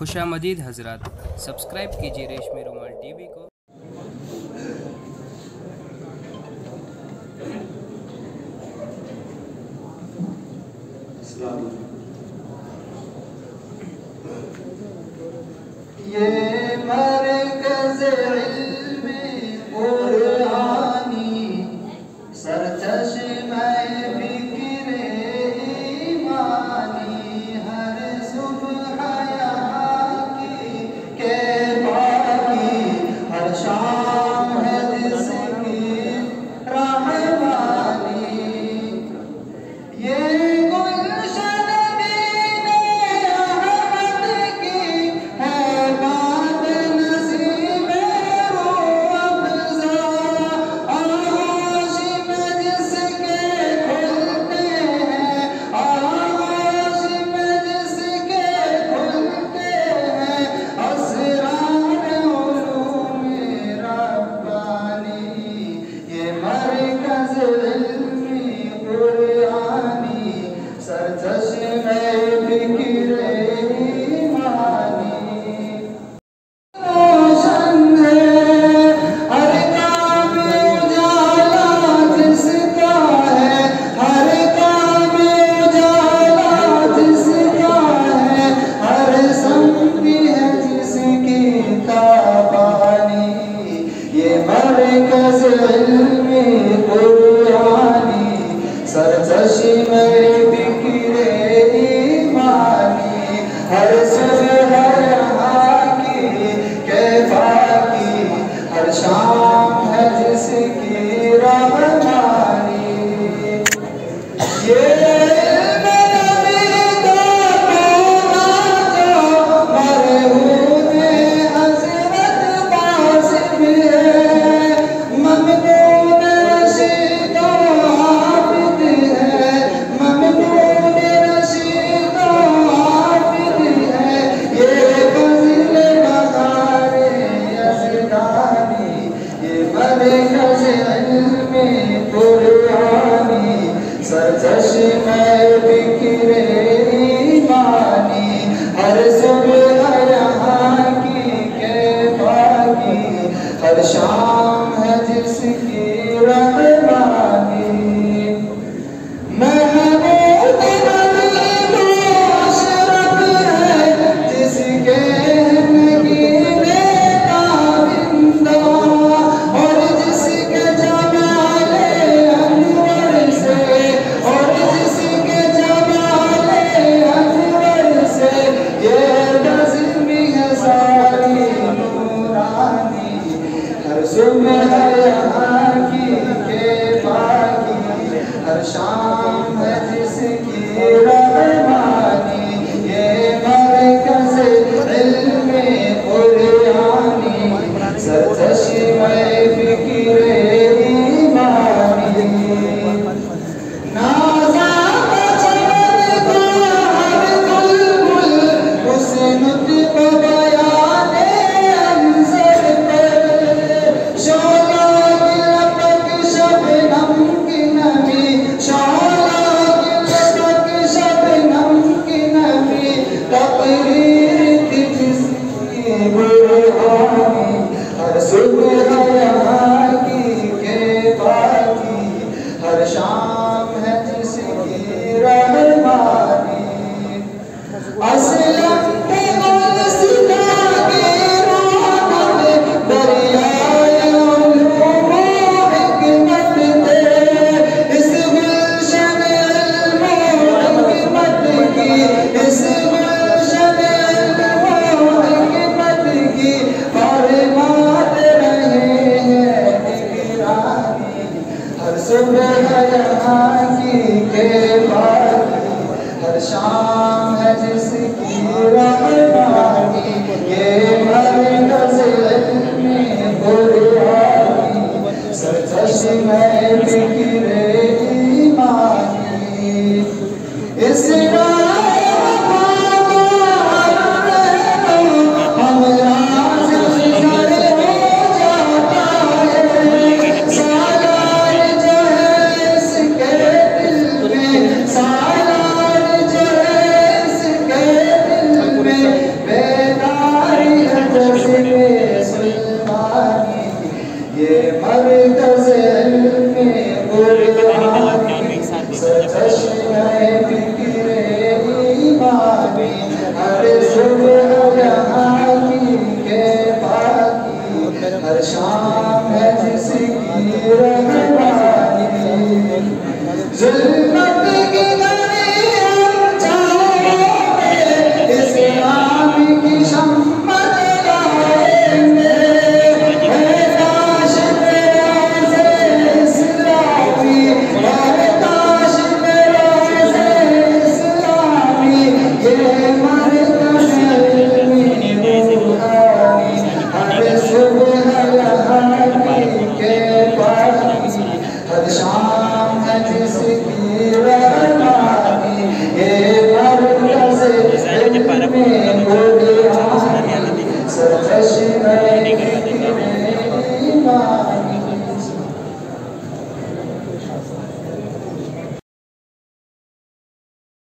खुशामदीद हजरात, सब्सक्राइब कीजिए रेशमी रुमाल टीवी को। ये मरकज़ इल्मे कुरानी सरचश्मे फ़िक्रे ईमानी हर सुबह यहाँ की के बाकी हर शाम है जिसकी रहमानी। ये सरचश्मे फ़िक्रे ईमानी हर सुबह यहाँ की के बाकी हर शाम है जिसकी रहमानी। ये सरचश्मे फ़िक्रे ईमानी हर सुबह यहाँ की के बाकी हर शाम है जिसकी रहमानी। महबूब नबी अशरफ है जिसके नगीने का बिंदा और जिसके जमाले अनवर से सुबह यहाँ की के बाकी हर शाम है जिसकी रहमानी। ये मरकज़ इल्मे कुरानी सरचश्मे फ़िक्रे ईमानी। हर सुबह यहाँ की के बाकी हर शाम है जिसकी रहमानी। असलम के सिता के रोहन दरियाए उलूम हिकमत दे इस गुलशन इल्म हिकमत की इस गुलशन इल्म हिकमत की हर सुबह यहाँ की के बाकी हर शाम है जिसकी रहमानी। ये मरकज़ इल्मे कुरानी सरचश्मे फ़िक्रे ईमानी। इस सालार जो है सरकश नहीं ईमान